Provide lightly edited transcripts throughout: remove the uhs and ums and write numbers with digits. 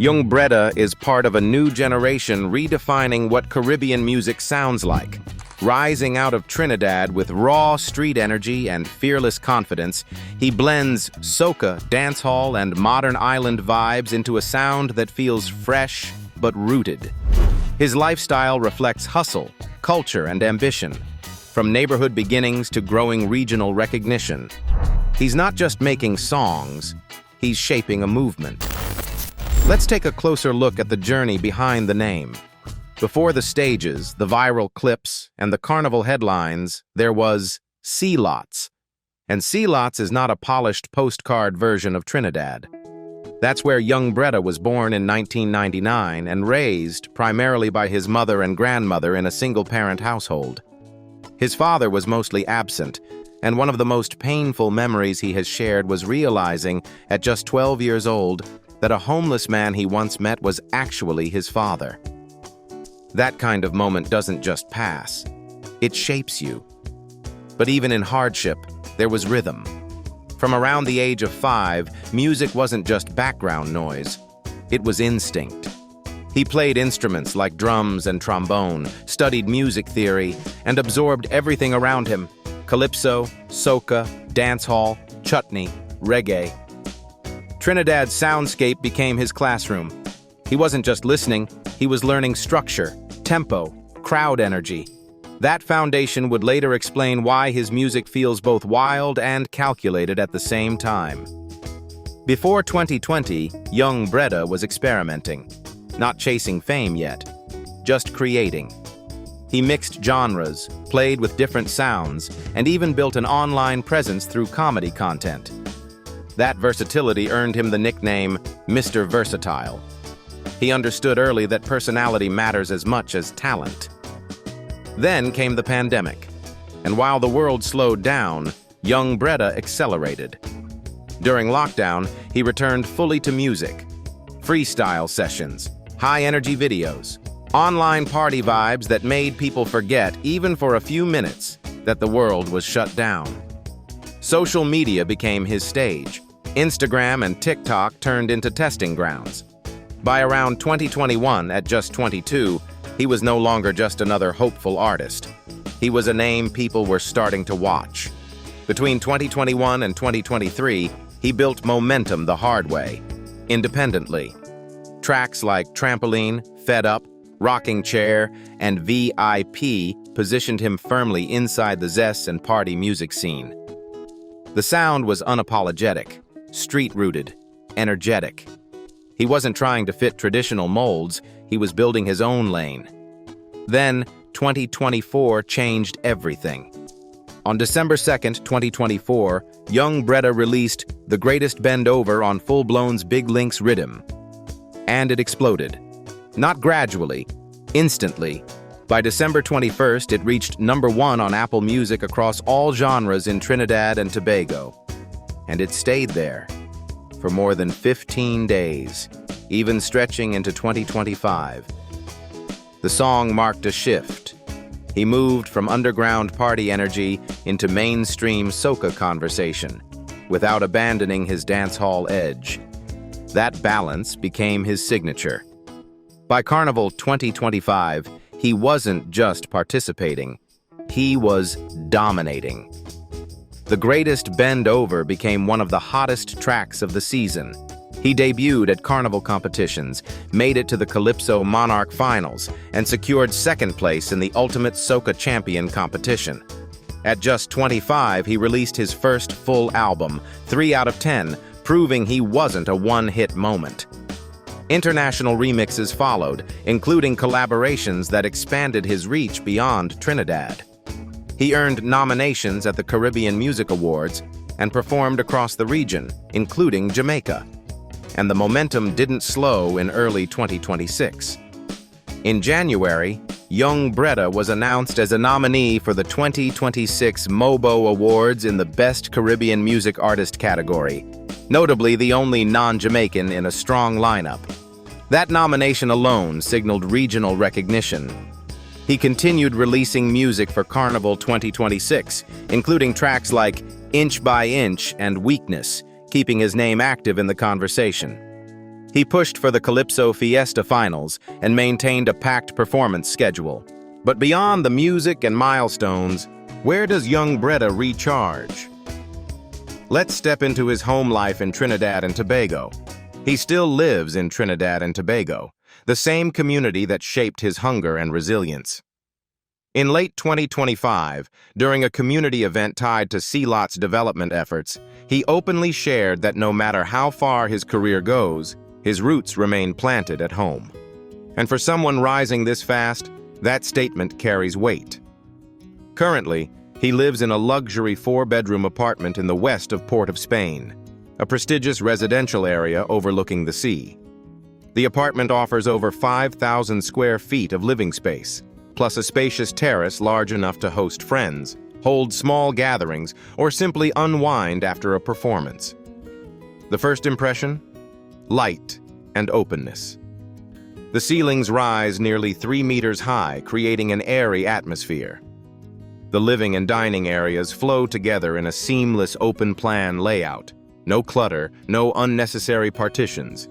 Yung Bredda is part of a new generation redefining what Caribbean music sounds like. Rising out of Trinidad with raw street energy and fearless confidence, he blends soca, dancehall, and modern island vibes into a sound that feels fresh but rooted. His lifestyle reflects hustle, culture, and ambition, from neighborhood beginnings to growing regional recognition. He's not just making songs, he's shaping a movement. Let's take a closer look at the journey behind the name. Before the stages, the viral clips, and the carnival headlines, there was Sea Lots. And Sea Lots is not a polished postcard version of Trinidad. That's where Yung Bredda was born in 1999 and raised primarily by his mother and grandmother in a single-parent household. His father was mostly absent, and one of the most painful memories he has shared was realizing, at just 12 years old, that a homeless man he once met was actually his father. That kind of moment doesn't just pass. It shapes you. But even in hardship, there was rhythm. From around the age of 5, music wasn't just background noise. It was instinct. He played instruments like drums and trombone, studied music theory, and absorbed everything around him: calypso, soca, dancehall, chutney, reggae. Trinidad's soundscape became his classroom. He wasn't just listening, he was learning structure, tempo, crowd energy. That foundation would later explain why his music feels both wild and calculated at the same time. Before 2020, Yung Bredda was experimenting, not chasing fame yet, just creating. He mixed genres, played with different sounds, and even built an online presence through comedy content. That versatility earned him the nickname Mr. Versatile. He understood early that personality matters as much as talent. Then came the pandemic, and while the world slowed down, Yung Bredda accelerated. During lockdown, he returned fully to music. Freestyle sessions, high-energy videos, online party vibes that made people forget, even for a few minutes, that the world was shut down. Social media became his stage. Instagram and TikTok turned into testing grounds. By around 2021, at just 22, he was no longer just another hopeful artist. He was a name people were starting to watch. Between 2021 and 2023, he built momentum the hard way, independently. Tracks like Trampoline, Fed Up, Rocking Chair, and VIP positioned him firmly inside the zest and party music scene. The sound was unapologetic, street-rooted, energetic. He wasn't trying to fit traditional molds, he was building his own lane. Then, 2024 changed everything. On December 2nd, 2024, Yung Bredda released The Greatest Bend Over on Full Blown's Big Links Rhythm. And it exploded. Not gradually, instantly. By December 21st, it reached #1 on Apple Music across all genres in Trinidad and Tobago. And it stayed there for more than 15 days, even stretching into 2025. The song marked a shift. He moved from underground party energy into mainstream soca conversation, without abandoning his dancehall edge. That balance became his signature. By Carnival 2025, he wasn't just participating, he was dominating. The Greatest Bend Over became one of the hottest tracks of the season. He debuted at carnival competitions, made it to the Calypso Monarch Finals, and secured second place in the Ultimate Soca Champion competition. At just 25, he released his first full album, 3 out of 10, proving he wasn't a one-hit moment. International remixes followed, including collaborations that expanded his reach beyond Trinidad. He earned nominations at the Caribbean Music Awards and performed across the region, including Jamaica. And the momentum didn't slow in early 2026. In January, Yung Bredda was announced as a nominee for the 2026 MOBO Awards in the Best Caribbean Music Artist category, notably the only non-Jamaican in a strong lineup. That nomination alone signaled regional recognition. He continued releasing music for Carnival 2026, including tracks like Inch by Inch and Weakness, keeping his name active in the conversation. He pushed for the Calypso Fiesta finals and maintained a packed performance schedule. But beyond the music and milestones, where does Yung Bredda recharge? Let's step into his home life in Trinidad and Tobago. He still lives in Trinidad and Tobago, the same community that shaped his hunger and resilience. In late 2025, during a community event tied to Sealot's development efforts, he openly shared that no matter how far his career goes, his roots remain planted at home. And for someone rising this fast, that statement carries weight. Currently, he lives in a luxury 4-bedroom apartment in the west of Port of Spain, a prestigious residential area overlooking the sea. The apartment offers over 5,000 square feet of living space, plus a spacious terrace large enough to host friends, hold small gatherings, or simply unwind after a performance. The first impression? Light and openness. The ceilings rise nearly 3 meters high, creating an airy atmosphere. The living and dining areas flow together in a seamless open-plan layout. No clutter, no unnecessary partitions.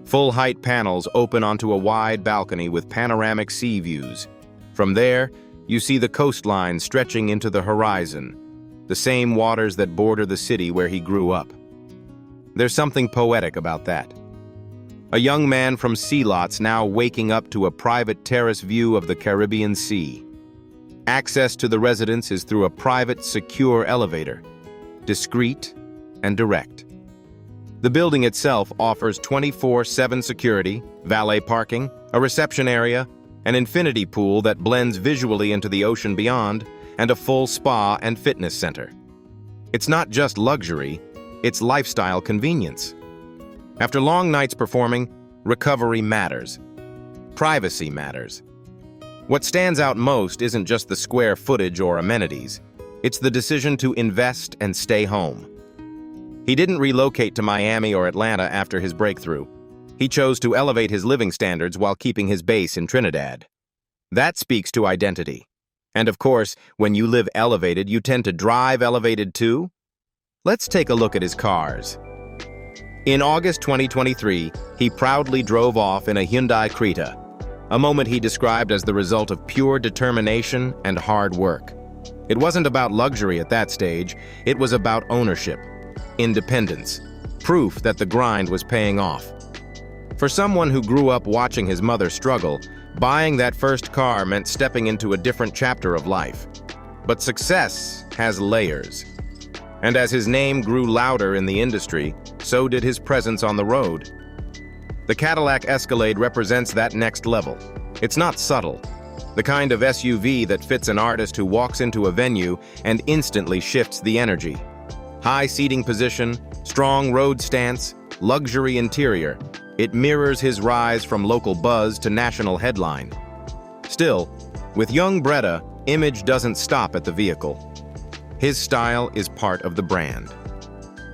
Full-height panels open onto a wide balcony with panoramic sea views. From there, you see the coastline stretching into the horizon, the same waters that border the city where he grew up. There's something poetic about that. A young man from Sealot's now waking up to a private terrace view of the Caribbean Sea. Access to the residence is through a private, secure elevator, discreet and direct. The building itself offers 24/7 security, valet parking, a reception area, an infinity pool that blends visually into the ocean beyond, and a full spa and fitness center. It's not just luxury, it's lifestyle convenience. After long nights performing, recovery matters. Privacy matters. What stands out most isn't just the square footage or amenities. It's the decision to invest and stay home. He didn't relocate to Miami or Atlanta after his breakthrough. He chose to elevate his living standards while keeping his base in Trinidad. That speaks to identity. And of course, when you live elevated, you tend to drive elevated too. Let's take a look at his cars. In August 2023, he proudly drove off in a Hyundai Creta, a moment he described as the result of pure determination and hard work. It wasn't about luxury at that stage, it was about ownership, independence, proof that the grind was paying off. For someone who grew up watching his mother struggle, buying that first car meant stepping into a different chapter of life. But success has layers. And as his name grew louder in the industry, so did his presence on the road. The Cadillac Escalade represents that next level. It's not subtle. The kind of SUV that fits an artist who walks into a venue and instantly shifts the energy. High seating position, strong road stance, luxury interior. It mirrors his rise from local buzz to national headline. Still, with Yung Bredda, image doesn't stop at the vehicle. His style is part of the brand.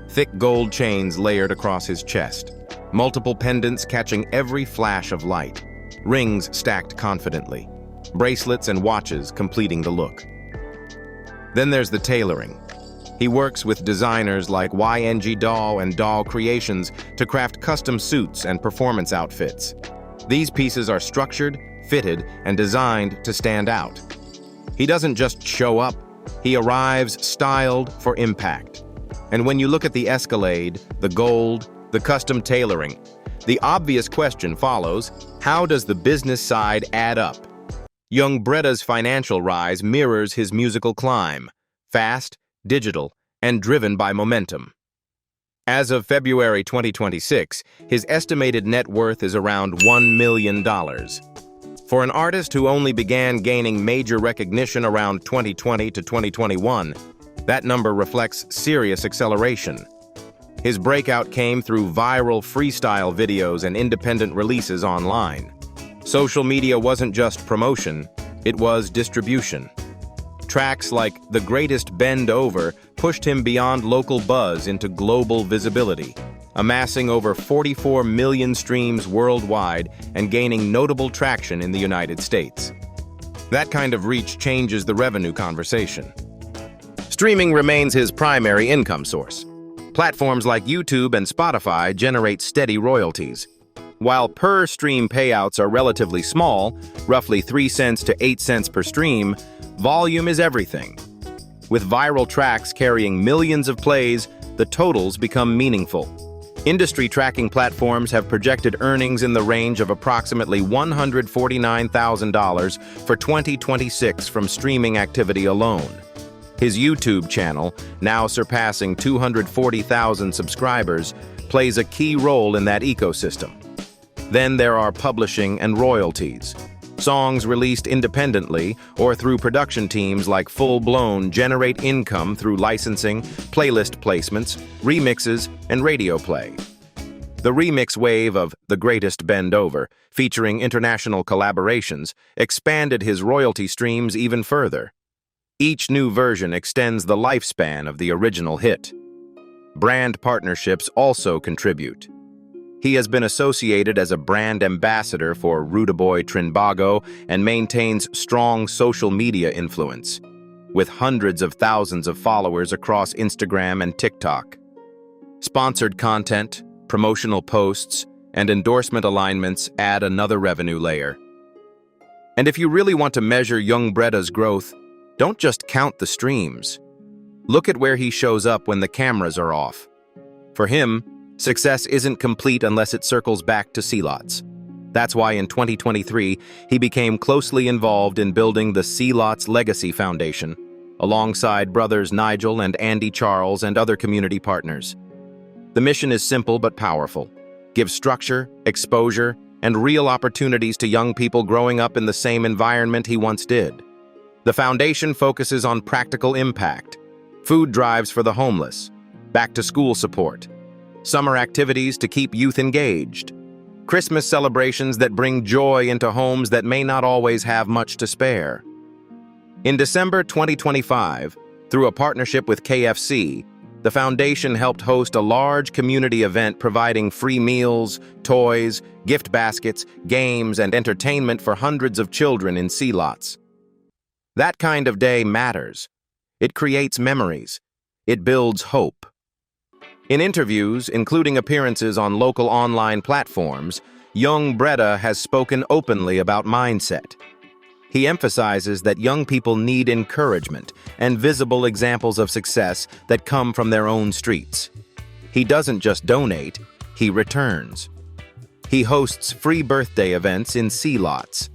Thick gold chains layered across his chest, multiple pendants catching every flash of light, rings stacked confidently, bracelets and watches completing the look. Then there's the tailoring. He works with designers like YNG Doll and Doll Creations to craft custom suits and performance outfits. These pieces are structured, fitted, and designed to stand out. He doesn't just show up, he arrives styled for impact. And when you look at the Escalade, the gold, the custom tailoring, the obvious question follows, how does the business side add up? Yung Bredda's financial rise mirrors his musical climb, fast, digital, and driven by momentum. As of February 2026, his estimated net worth is around $1 million. For an artist who only began gaining major recognition around 2020 to 2021, that number reflects serious acceleration. His breakout came through viral freestyle videos and independent releases online. Social media wasn't just promotion, it was distribution. Tracks like The Greatest Bend Over pushed him beyond local buzz into global visibility, amassing over 44 million streams worldwide and gaining notable traction in the United States. That kind of reach changes the revenue conversation. Streaming remains his primary income source. Platforms like YouTube and Spotify generate steady royalties. While per-stream payouts are relatively small, roughly 3 cents to 8 cents per stream, volume is everything. With viral tracks carrying millions of plays, the totals become meaningful. Industry tracking platforms have projected earnings in the range of approximately $149,000 for 2026 from streaming activity alone. His YouTube channel, now surpassing 240,000 subscribers, plays a key role in that ecosystem. Then there are publishing and royalties. Songs released independently or through production teams like Full Blown generate income through licensing, playlist placements, remixes, and radio play. The remix wave of The Greatest Bend Over, featuring international collaborations, expanded his royalty streams even further. Each new version extends the lifespan of the original hit. Brand partnerships also contribute. He has been associated as a brand ambassador for Rudaboy Trinbago and maintains strong social media influence, with hundreds of thousands of followers across Instagram and TikTok. Sponsored content, promotional posts, and endorsement alignments add another revenue layer. And if you really want to measure Yung Bredda's growth, don't just count the streams. Look at where he shows up when the cameras are off. For him, success isn't complete unless it circles back to C-Lots. That's why in 2023, he became closely involved in building the C-Lots Legacy Foundation, alongside brothers Nigel and Andy Charles and other community partners. The mission is simple but powerful. Give structure, exposure, and real opportunities to young people growing up in the same environment he once did. The foundation focuses on practical impact, food drives for the homeless, back-to-school support, summer activities to keep youth engaged, Christmas celebrations that bring joy into homes that may not always have much to spare. In December 2025, through a partnership with KFC, the foundation helped host a large community event providing free meals, toys, gift baskets, games, and entertainment for hundreds of children in C-Lots. That kind of day matters. It creates memories. It builds hope. In interviews, including appearances on local online platforms, Yung Bredda has spoken openly about mindset. He emphasizes that young people need encouragement and visible examples of success that come from their own streets. He doesn't just donate, he returns. He hosts free birthday events in C-Lots.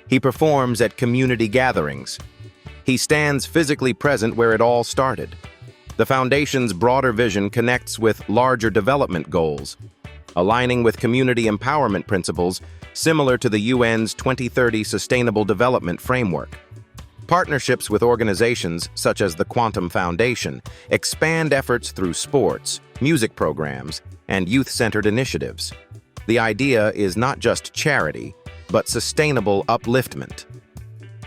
He performs at community gatherings. He stands physically present where it all started. The foundation's broader vision connects with larger development goals, aligning with community empowerment principles similar to the UN's 2030 Sustainable Development Framework. Partnerships with organizations such as the Quantum Foundation expand efforts through sports, music programs, and youth-centered initiatives. The idea is not just charity, but sustainable upliftment.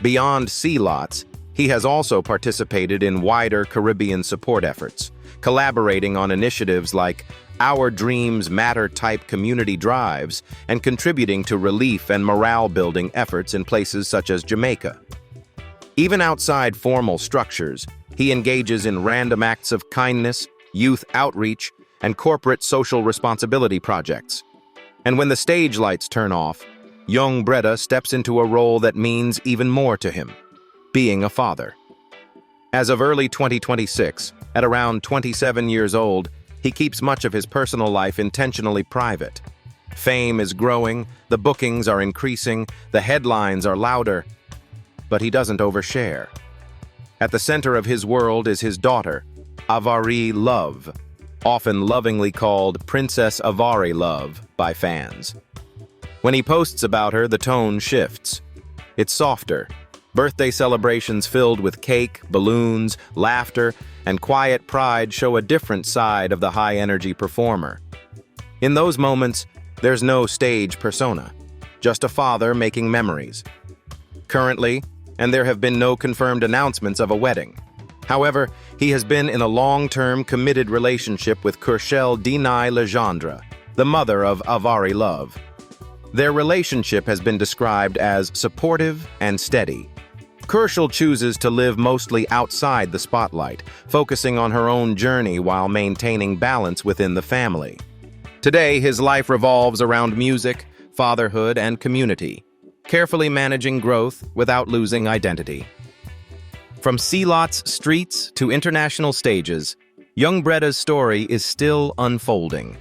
Beyond C-Lots, he has also participated in wider Caribbean support efforts, collaborating on initiatives like Our Dreams Matter-type community drives and contributing to relief and morale-building efforts in places such as Jamaica. Even outside formal structures, he engages in random acts of kindness, youth outreach, and corporate social responsibility projects. And when the stage lights turn off, Yung Bredda steps into a role that means even more to him: being a father. As of early 2026, at around 27 years old, he keeps much of his personal life intentionally private. Fame is growing, the bookings are increasing, the headlines are louder, but he doesn't overshare. At the center of his world is his daughter, Avari Love, often lovingly called Princess Avari Love by fans. When he posts about her, the tone shifts. It's softer. Birthday celebrations filled with cake, balloons, laughter, and quiet pride show a different side of the high-energy performer. In those moments, there's no stage persona, just a father making memories. Currently, and there have been no confirmed announcements of a wedding. However, he has been in a long-term committed relationship with Kurshel Dinai Legendre, the mother of Avari Love. Their relationship has been described as supportive and steady. Kurshel chooses to live mostly outside the spotlight, focusing on her own journey while maintaining balance within the family. Today, his life revolves around music, fatherhood, and community, carefully managing growth without losing identity. From Sealot's streets to international stages, Yung Bredda's story is still unfolding,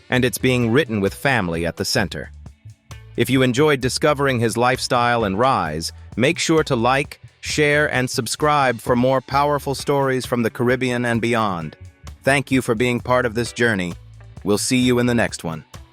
and it's being written with family at the center. If you enjoyed discovering his lifestyle and rise, make sure to like, share, and subscribe for more powerful stories from the Caribbean and beyond. Thank you for being part of this journey. We'll see you in the next one.